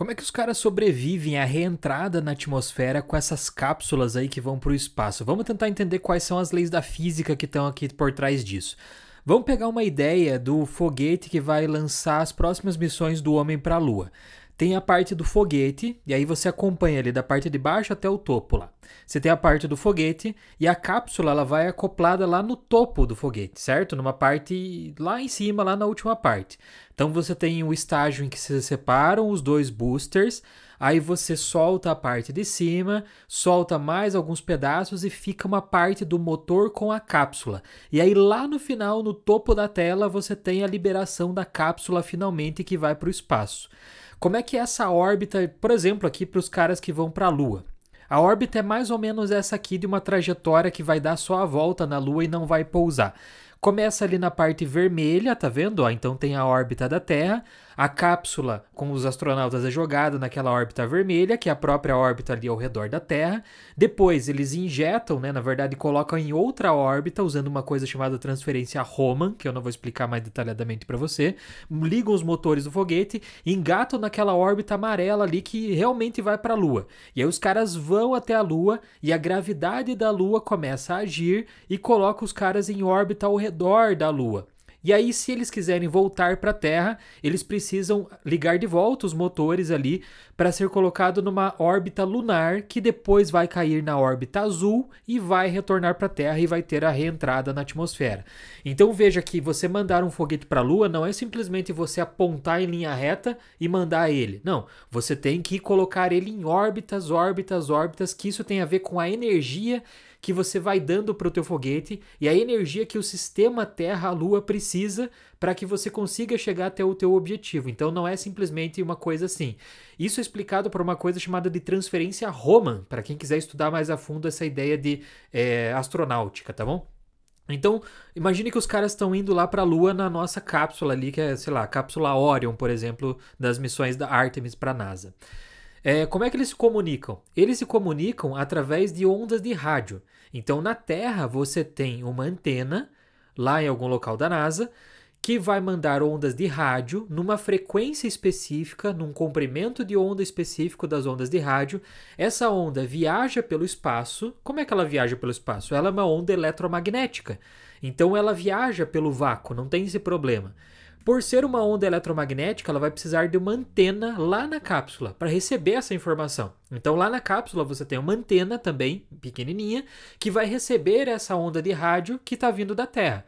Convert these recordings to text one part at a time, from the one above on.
Como é que os caras sobrevivem à reentrada na atmosfera com essas cápsulas aí que vão para o espaço? Vamos tentar entender quais são as leis da física que estão aqui por trás disso. Vamos pegar uma ideia do foguete que vai lançar as próximas missões do homem para a Lua. Tem a parte do foguete, e aí você acompanha ali da parte de baixo até o topo lá. Você tem a parte do foguete e a cápsula ela vai acoplada lá no topo do foguete, certo? Numa parte lá em cima, lá na última parte. Então você tem o estágio em que se separam os dois boosters, aí você solta a parte de cima, solta mais alguns pedaços e fica uma parte do motor com a cápsula. E aí lá no final, no topo da tela, você tem a liberação da cápsula finalmente que vai para o espaço. Como é que é essa órbita, por exemplo, aqui para os caras que vão para a Lua? A órbita é mais ou menos essa aqui de uma trajetória que vai dar só a volta na Lua e não vai pousar. Começa ali na parte vermelha, tá vendo? Ó, então tem a órbita da Terra, a cápsula com os astronautas é jogada naquela órbita vermelha, que é a própria órbita ali ao redor da Terra. Depois eles injetam, né, na verdade colocam em outra órbita, usando uma coisa chamada transferência Raman, que eu não vou explicar mais detalhadamente para você. Ligam os motores do foguete, engatam naquela órbita amarela ali que realmente vai para a Lua. E aí os caras vão até a Lua e a gravidade da Lua começa a agir e coloca os caras em órbita ao redor da Lua. E aí, se eles quiserem voltar para a Terra, eles precisam ligar de volta os motores ali para ser colocado numa órbita lunar que depois vai cair na órbita azul e vai retornar para a Terra e vai ter a reentrada na atmosfera. Então veja que você mandar um foguete para a Lua não é simplesmente você apontar em linha reta e mandar ele. Não, você tem que colocar ele em órbitas, que isso tem a ver com a energia que você vai dando para o teu foguete e a energia que o sistema Terra-Lua precisa para que você consiga chegar até o teu objetivo. Então não é simplesmente uma coisa assim. Isso é explicado por uma coisa chamada de transferência Raman, para quem quiser estudar mais a fundo essa ideia de astronáutica, tá bom? Então, imagine que os caras estão indo lá para a Lua na nossa cápsula ali, que é, sei lá, a cápsula Orion, por exemplo, das missões da Artemis para a NASA. Como é que eles se comunicam? Eles se comunicam através de ondas de rádio. Então, na Terra, você tem uma antena, lá em algum local da NASA, que vai mandar ondas de rádio numa frequência específica, num comprimento de onda específico das ondas de rádio. Essa onda viaja pelo espaço. Como é que ela viaja pelo espaço? Ela é uma onda eletromagnética. Então, ela viaja pelo vácuo, não tem esse problema. Por ser uma onda eletromagnética, ela vai precisar de uma antena lá na cápsula para receber essa informação. Então, lá na cápsula você tem uma antena também, pequenininha, que vai receber essa onda de rádio que está vindo da Terra.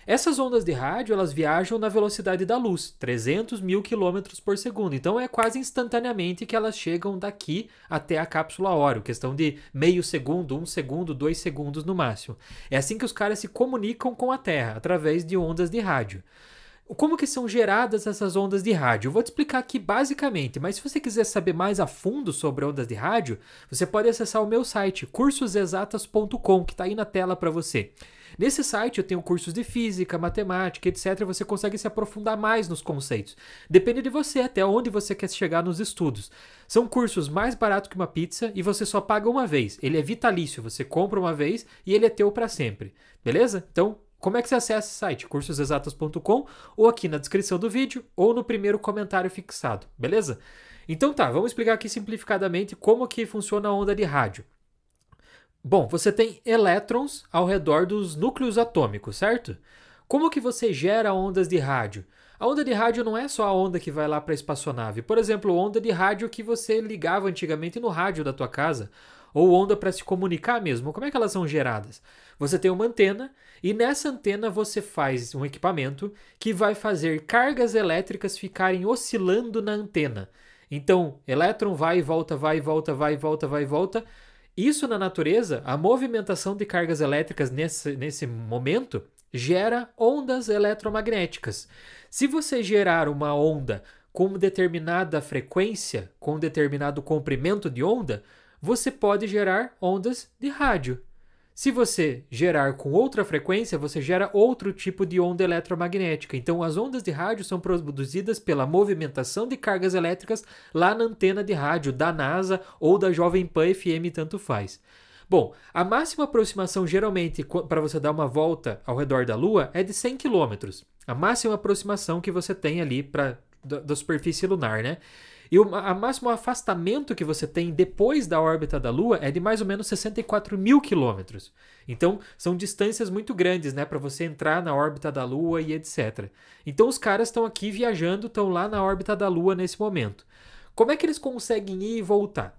Essas ondas de rádio, elas viajam na velocidade da luz, 300 mil quilômetros por segundo. Então, é quase instantaneamente que elas chegam daqui até a cápsula Orion, questão de meio segundo, 1 segundo, 2 segundos no máximo. É assim que os caras se comunicam com a Terra, através de ondas de rádio. Como que são geradas essas ondas de rádio? Eu vou te explicar aqui basicamente, mas se você quiser saber mais a fundo sobre ondas de rádio, você pode acessar o meu site, cursosexatas.com, que está aí na tela para você. Nesse site eu tenho cursos de física, matemática, etc. Você consegue se aprofundar mais nos conceitos. Depende de você, até onde você quer chegar nos estudos. São cursos mais baratos que uma pizza e você só paga uma vez. Ele é vitalício, você compra uma vez e ele é teu para sempre. Beleza? Então, como é que você acessa esse site? cursosexatas.com ou aqui na descrição do vídeo ou no primeiro comentário fixado, beleza? Então tá, vamos explicar aqui simplificadamente como que funciona a onda de rádio. Bom, você tem elétrons ao redor dos núcleos atômicos, certo? Como que você gera ondas de rádio? A onda de rádio não é só a onda que vai lá para a espaçonave. Por exemplo, onda de rádio que você ligava antigamente no rádio da tua casa, ou onda para se comunicar mesmo. Como é que elas são geradas? Você tem uma antena e nessa antena você faz um equipamento que vai fazer cargas elétricas ficarem oscilando na antena. Então, elétron vai e volta, vai e volta, vai e volta, vai e volta. Isso na natureza, a movimentação de cargas elétricas nesse momento gera ondas eletromagnéticas. Se você gerar uma onda com determinada frequência, com determinado comprimento de onda, você pode gerar ondas de rádio. Se você gerar com outra frequência, você gera outro tipo de onda eletromagnética. Então, as ondas de rádio são produzidas pela movimentação de cargas elétricas lá na antena de rádio da NASA ou da Jovem Pan FM, tanto faz. Bom, a máxima aproximação geralmente para você dar uma volta ao redor da Lua é de 100 km. A máxima aproximação que você tem ali da superfície lunar, né? E o máximo afastamento que você tem depois da órbita da Lua é de mais ou menos 64 mil quilômetros. Então, são distâncias muito grandes, né, para você entrar na órbita da Lua e etc. Então, os caras estão aqui viajando, estão lá na órbita da Lua nesse momento. Como é que eles conseguem ir e voltar?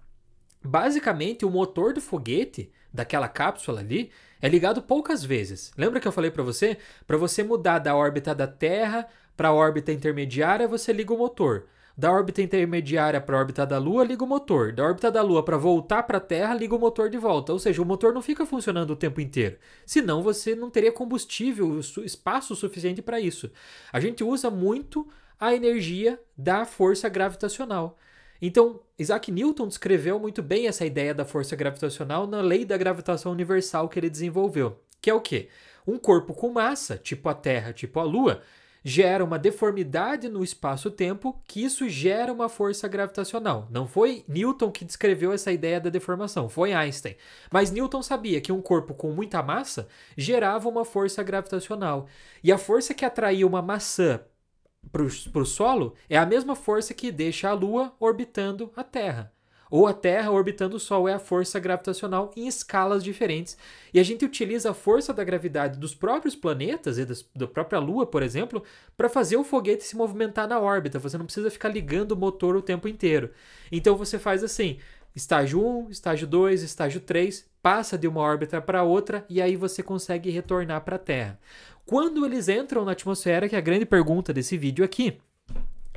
Basicamente, o motor do foguete, daquela cápsula ali, é ligado poucas vezes. Lembra que eu falei para você? Para você mudar da órbita da Terra para a órbita intermediária, você liga o motor. Da órbita intermediária para a órbita da Lua, liga o motor. Da órbita da Lua para voltar para a Terra, liga o motor de volta. Ou seja, o motor não fica funcionando o tempo inteiro. Senão você não teria combustível, espaço suficiente para isso. A gente usa muito a energia da força gravitacional. Então, Isaac Newton descreveu muito bem essa ideia da força gravitacional na lei da gravitação universal que ele desenvolveu. Que é o quê? Um corpo com massa, tipo a Terra, tipo a Lua, gera uma deformidade no espaço-tempo, que isso gera uma força gravitacional. Não foi Newton que descreveu essa ideia da deformação, foi Einstein. Mas Newton sabia que um corpo com muita massa gerava uma força gravitacional. E a força que atraía uma maçã para o solo é a mesma força que deixa a Lua orbitando a Terra. Ou a Terra orbitando o Sol, é a força gravitacional em escalas diferentes. E a gente utiliza a força da gravidade dos próprios planetas e da própria Lua, por exemplo, para fazer o foguete se movimentar na órbita. Você não precisa ficar ligando o motor o tempo inteiro. Então você faz assim, estágio 1, estágio 2, estágio 3, passa de uma órbita para outra e aí você consegue retornar para a Terra. Quando eles entram na atmosfera, que é a grande pergunta desse vídeo aqui,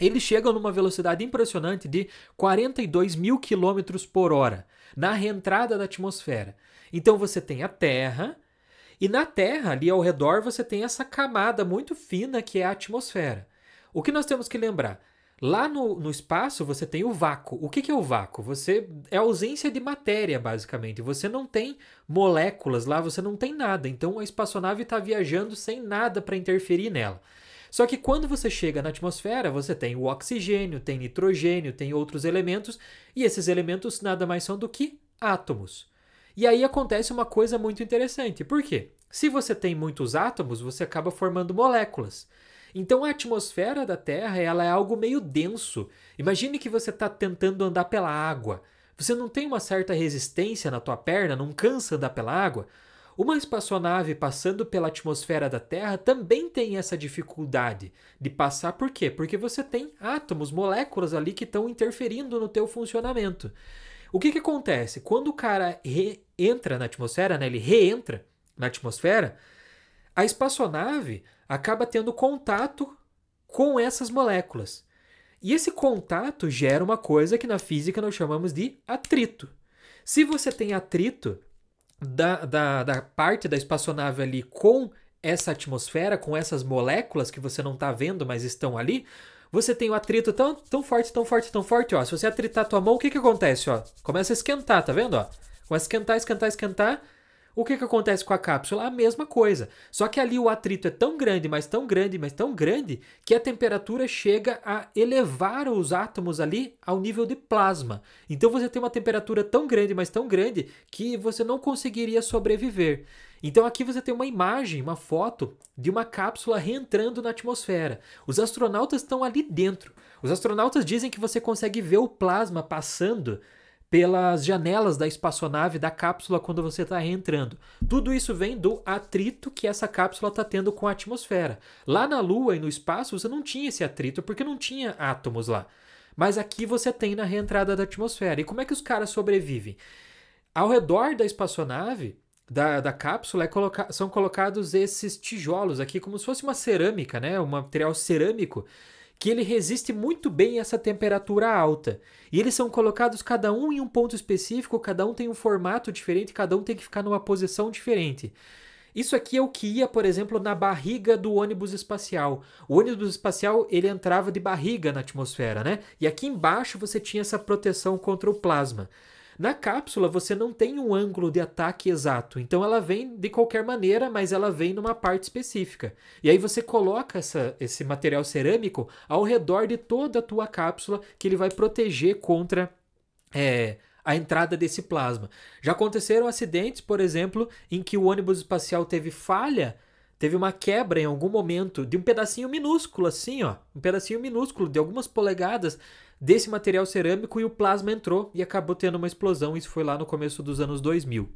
eles chegam numa velocidade impressionante de 42 mil quilômetros por hora na reentrada da atmosfera. Então você tem a Terra, e na Terra, ali ao redor, você tem essa camada muito fina que é a atmosfera. O que nós temos que lembrar? Lá no espaço você tem o vácuo. O que é o vácuo? É a ausência de matéria, basicamente. Você não tem moléculas lá, você não tem nada. Então a espaçonave está viajando sem nada para interferir nela. Só que quando você chega na atmosfera, você tem o oxigênio, tem nitrogênio, tem outros elementos, e esses elementos nada mais são do que átomos. E aí acontece uma coisa muito interessante. Por quê? Se você tem muitos átomos, você acaba formando moléculas. Então a atmosfera da Terra ela é algo meio denso. Imagine que você está tentando andar pela água. Você não tem uma certa resistência na tua perna, não cansa andar pela água? Uma espaçonave passando pela atmosfera da Terra também tem essa dificuldade de passar. Por quê? Porque você tem átomos, moléculas ali que estão interferindo no teu funcionamento. O que acontece? Quando o cara entra na atmosfera, né, ele reentra na atmosfera, a espaçonave acaba tendo contato com essas moléculas. E esse contato gera uma coisa que na física nós chamamos de atrito. Se você tem atrito da parte da espaçonave ali com essa atmosfera, com essas moléculas que você não está vendo, mas estão ali, você tem o atrito tão forte, tão forte, tão forte, ó. Se você atritar a tua mão, o que acontece, ó? Começa a esquentar, tá vendo, ó? Começa a esquentar, esquentar, esquentar. O que acontece com a cápsula? A mesma coisa. Só que ali o atrito é tão grande, mas tão grande, mas tão grande, que a temperatura chega a elevar os átomos ali ao nível de plasma. Então você tem uma temperatura tão grande, mas tão grande, que você não conseguiria sobreviver. Então aqui você tem uma imagem, uma foto de uma cápsula reentrando na atmosfera. Os astronautas estão ali dentro. Os astronautas dizem que você consegue ver o plasma passando pelas janelas da espaçonave, da cápsula, quando você está reentrando. Tudo isso vem do atrito que essa cápsula está tendo com a atmosfera. Lá na Lua e no espaço você não tinha esse atrito porque não tinha átomos lá. Mas aqui você tem na reentrada da atmosfera. E como é que os caras sobrevivem? Ao redor da espaçonave, da cápsula, são colocados esses tijolos aqui, como se fosse uma cerâmica, né? Um material cerâmico, que ele resiste muito bem a essa temperatura alta. E eles são colocados cada um em um ponto específico, cada um tem um formato diferente, cada um tem que ficar numa posição diferente. Isso aqui é o que ia, por exemplo, na barriga do ônibus espacial. O ônibus espacial, ele entrava de barriga na atmosfera, né? E aqui embaixo você tinha essa proteção contra o plasma. Na cápsula você não tem um ângulo de ataque exato, então ela vem de qualquer maneira, mas ela vem numa parte específica. E aí você coloca esse material cerâmico ao redor de toda a tua cápsula, que ele vai proteger contra a entrada desse plasma. Já aconteceram acidentes, por exemplo, em que o ônibus espacial teve falha, teve uma quebra em algum momento de um pedacinho minúsculo assim, ó, um pedacinho minúsculo de algumas polegadas desse material cerâmico e o plasma entrou e acabou tendo uma explosão. Isso foi lá no começo dos anos 2000.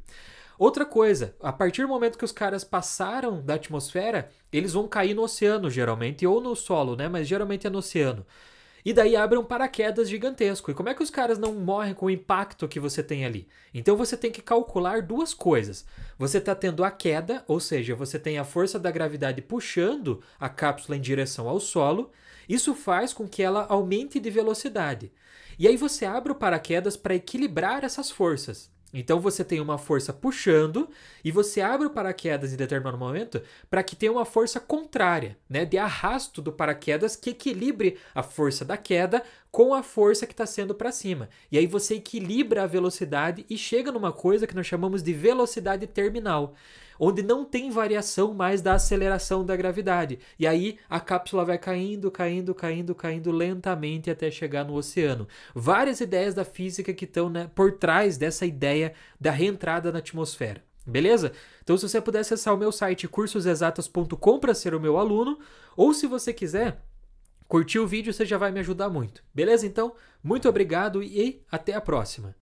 Outra coisa, a partir do momento que os caras passaram da atmosfera, eles vão cair no oceano geralmente, ou no solo, né? Mas geralmente é no oceano. E daí abre um paraquedas gigantesco. E como é que os caras não morrem com o impacto que você tem ali? Então você tem que calcular duas coisas. Você está tendo a queda, ou seja, você tem a força da gravidade puxando a cápsula em direção ao solo. Isso faz com que ela aumente de velocidade. E aí você abre o paraquedas para equilibrar essas forças. Então você tem uma força puxando e você abre o paraquedas em determinado momento para que tenha uma força contrária, né, de arrasto do paraquedas que equilibre a força da queda com a força que está sendo para cima. E aí você equilibra a velocidade e chega numa coisa que nós chamamos de velocidade terminal, onde não tem variação mais da aceleração da gravidade. E aí a cápsula vai caindo, caindo, caindo, caindo lentamente até chegar no oceano. Várias ideias da física que estão, né, por trás dessa ideia da reentrada na atmosfera. Beleza? Então, se você puder acessar o meu site cursosexatas.com para ser o meu aluno, ou se você quiser curtir o vídeo, você já vai me ajudar muito. Beleza? Então, muito obrigado e até a próxima.